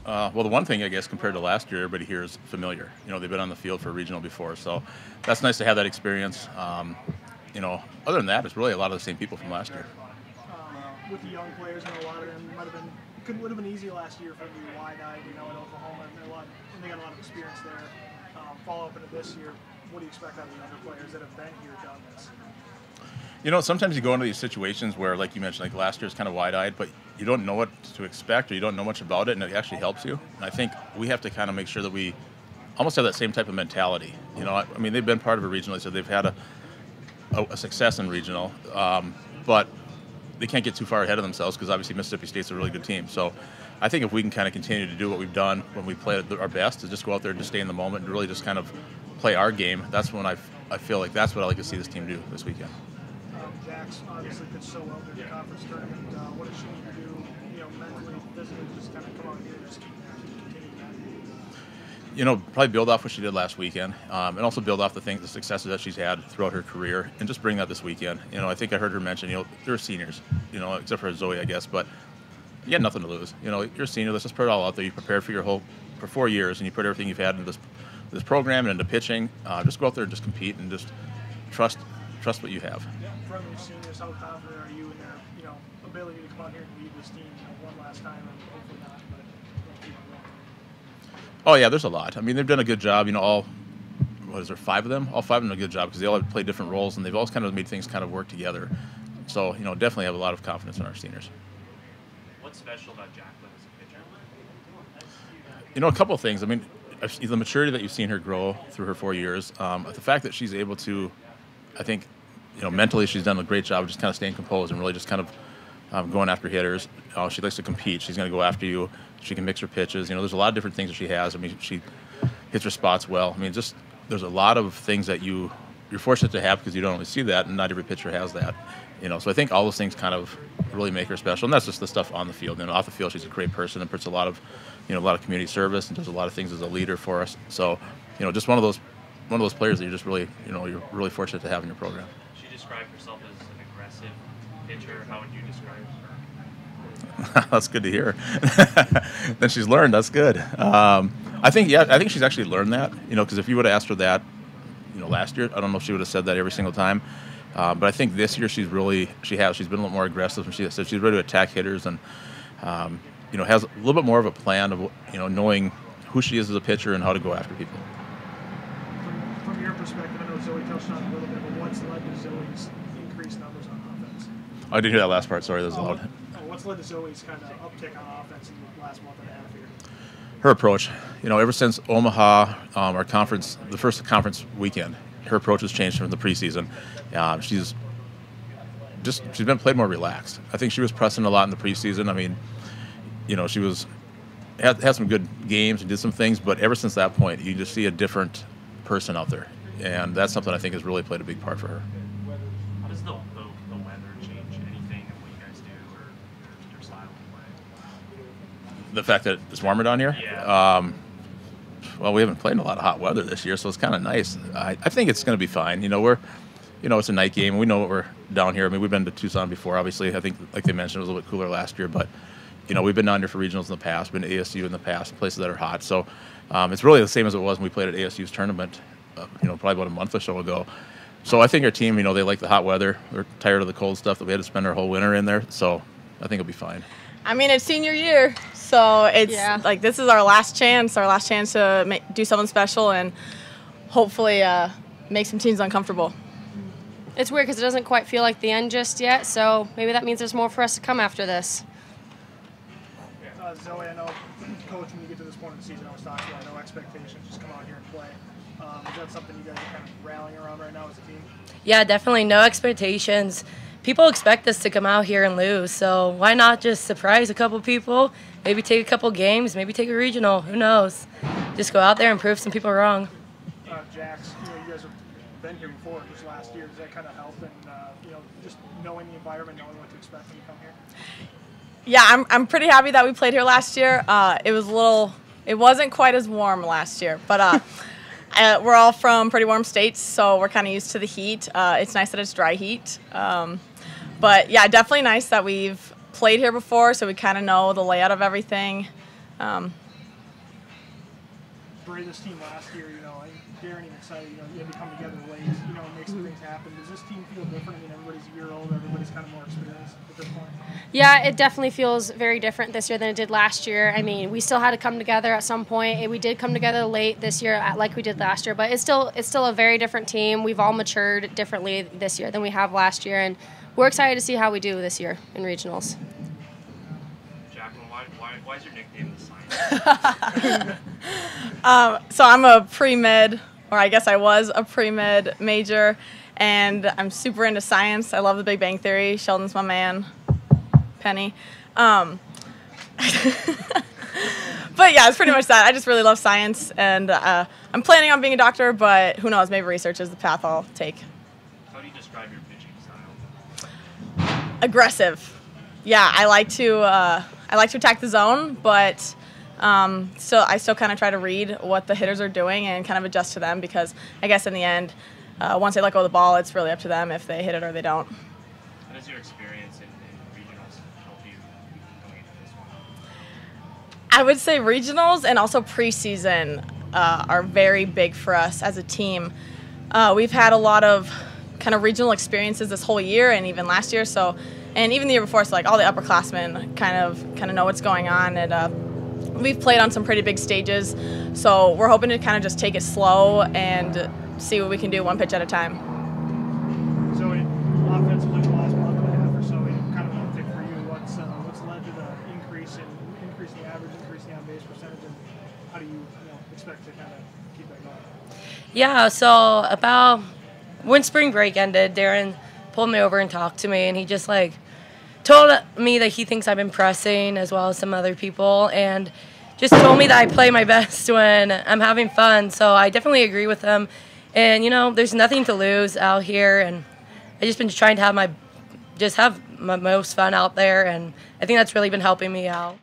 Well, the one thing, I guess, compared to last year, everybody here is familiar. They've been on the field for regional before, so that's nice to have that experience. Other than that, it's really a lot of the same people from last year. With the young players, and a lot of them would have been easy last year for them to be wide-eyed, at Oklahoma, and they got a lot of experience there. Follow up into this year, what do you expect out of the younger players that have been here, done this? Sometimes you go into these situations where, like you mentioned, like last year's kind of wide-eyed, but you don't know what to expect or you don't know much about it, and it actually helps you. And I think we have to kind of make sure that we almost have that same type of mentality. They've been part of a regional, so they've had a success in regional, but they can't get too far ahead of themselves because obviously Mississippi State's a really good team. So I think if we can kind of continue to do what we've done when we play our best, to just go out there and just stay in the moment and really just kind of play our game, that's when I feel like that's what I like to see this team do this weekend. Jax obviously pitched so well during the conference tournament. What does she need to do, mentally, physically, just kind of come out here and just continue that? Probably build off what she did last weekend, and also build off the successes that she's had throughout her career, and just bring that this weekend. I think I heard her mention, they're seniors, except for Zoe, I guess, but you got nothing to lose. You're a senior. Let's just put it all out there. You prepared for 4 years, and you put everything you've had into this program and into pitching. Just go out there and just compete and just trust what you have. From your seniors, how confident are you in their, ability to come out here and lead this team one last time, and hopefully not, but keep on going? Oh yeah, there's a lot. They've done a good job. All 5 of them? All 5 of them done a good job because they all play different roles, and they've all kind of made things kind of work together. So definitely have a lot of confidence in our seniors. What's special about Jacquelyn as a pitcher? A couple of things. The maturity that you've seen her grow through her 4 years, the fact that she's able to, I think, mentally she's done a great job of just kind of staying composed and really just kind of going after hitters. She likes to compete. She's going to go after you. She can mix her pitches. There's a lot of different things that she has. She hits her spots well. There's a lot of things that you're fortunate to have because you don't always see that, and not every pitcher has that. So I think all those things kind of really make her special, and that's just the stuff on the field. Off the field, she's a great person and puts a lot of community service and does a lot of things as a leader for us. So, just one of those players that you're just really, you're really fortunate to have in your program. She described herself as an aggressive pitcher. How would you describe her? That's good to hear. Then she's learned. That's good. I think she's actually learned that. Because if you would have asked her that, last year, I don't know if she would have said that every single time. But I think this year she's been a little more aggressive. And she's ready to attack hitters and has a little bit more of a plan of knowing who she is as a pitcher and how to go after people. From your perspective, I know Zoe touched on it a little bit, but what's led to Zoe's increased numbers on offense? I didn't hear that last part. Sorry, that was loud. What's led to Zoe's kind of uptick on offense in the last month and a half here? Her approach. Ever since Omaha, our conference, the first conference weekend, her approach has changed from the preseason. She's been played more relaxed. I think she was pressing a lot in the preseason. She had some good games and did some things, but ever since that point, you just see a different person out there, and that's something I think has really played a big part for her. How does the weather change anything in what you guys do or your style of play? The fact that it's warmer down here? Yeah. Well, we haven't played in a lot of hot weather this year, so it's kind of nice. I think it's going to be fine. It's a night game. We know what we're down here. We've been to Tucson before, obviously. I think, like they mentioned, it was a little bit cooler last year, but we've been down here for regionals in the past, been to ASU in the past, places that are hot. So it's really the same as it was when we played at ASU's tournament, probably about a month or so ago. So I think our team, they like the hot weather. They're tired of the cold stuff that we had to spend our whole winter in there. So I think it'll be fine. It's senior year, so it's like this is our last chance to do something special and hopefully make some teams uncomfortable. It's weird because it doesn't quite feel like the end just yet, so maybe that means there's more for us to come after this. Zoe, I know, Coach, when you get to this point in the season, I was talking about no expectations, just come out here and play. Is that something you guys are kind of rallying around right now as a team? Yeah, definitely no expectations. People expect us to come out here and lose, so why not just surprise a couple people, maybe take a couple games, maybe take a regional, who knows? Just go out there and prove some people wrong. Jax, you guys have been here before, just last year. Does that kind of help in, just knowing the environment, knowing what to expect when you come here? Yeah, I'm pretty happy that we played here last year. It wasn't quite as warm last year, but we're all from pretty warm states, so we're kind of used to the heat. It's nice that it's dry heat. But yeah, definitely nice that we've played here before, so we kind of know the layout of everything. Bre, this team last year, and Darren even said, you had to come together late, and make some things happen. Does this team feel different? I mean, everybody's a year older, everybody's kind of more experienced at this point. Yeah, it definitely feels very different this year than it did last year. I mean, we still had to come together at some point. We did come together late this year, like we did last year, but it's still a very different team. We've all matured differently this year than we have last year, and we're excited to see how we do this year in regionals. Jacquelyn, why is your nickname the Science? So I'm a pre-med, or I guess I was a pre-med major, and I'm super into science. I love the Big Bang Theory. Sheldon's my man. Penny. But yeah, it's pretty much that. I just really love science, and I'm planning on being a doctor, but who knows, maybe research is the path I'll take. How do you describe your pitching style? Aggressive. Yeah, I like to attack the zone, but I still kind of try to read what the hitters are doing and kind of adjust to them, because I guess in the end, once they let go of the ball, it's really up to them if they hit it or they don't. How does your experience in regionals help you going into this one? I would say regionals and also preseason are very big for us as a team. We've had a lot of kind of regional experiences this whole year and even last year, and even the year before, so like all the upperclassmen kind of know what's going on, and we've played on some pretty big stages, so we're hoping to kind of just take it slow and see what we can do one pitch at a time. So offensively, the last month and a half or so, kind of an uptick for you. What's led to the increase in the average, increase in the on-base percentage, and how do you expect to kind of keep that going? Yeah, so about when spring break ended, Darren pulled me over and talked to me, and he just told me that he thinks I've been pressing as well as some other people, and just told me that I play my best when I'm having fun. So I definitely agree with him. And there's nothing to lose out here, and I just been trying to have my most fun out there, and I think that's really been helping me out.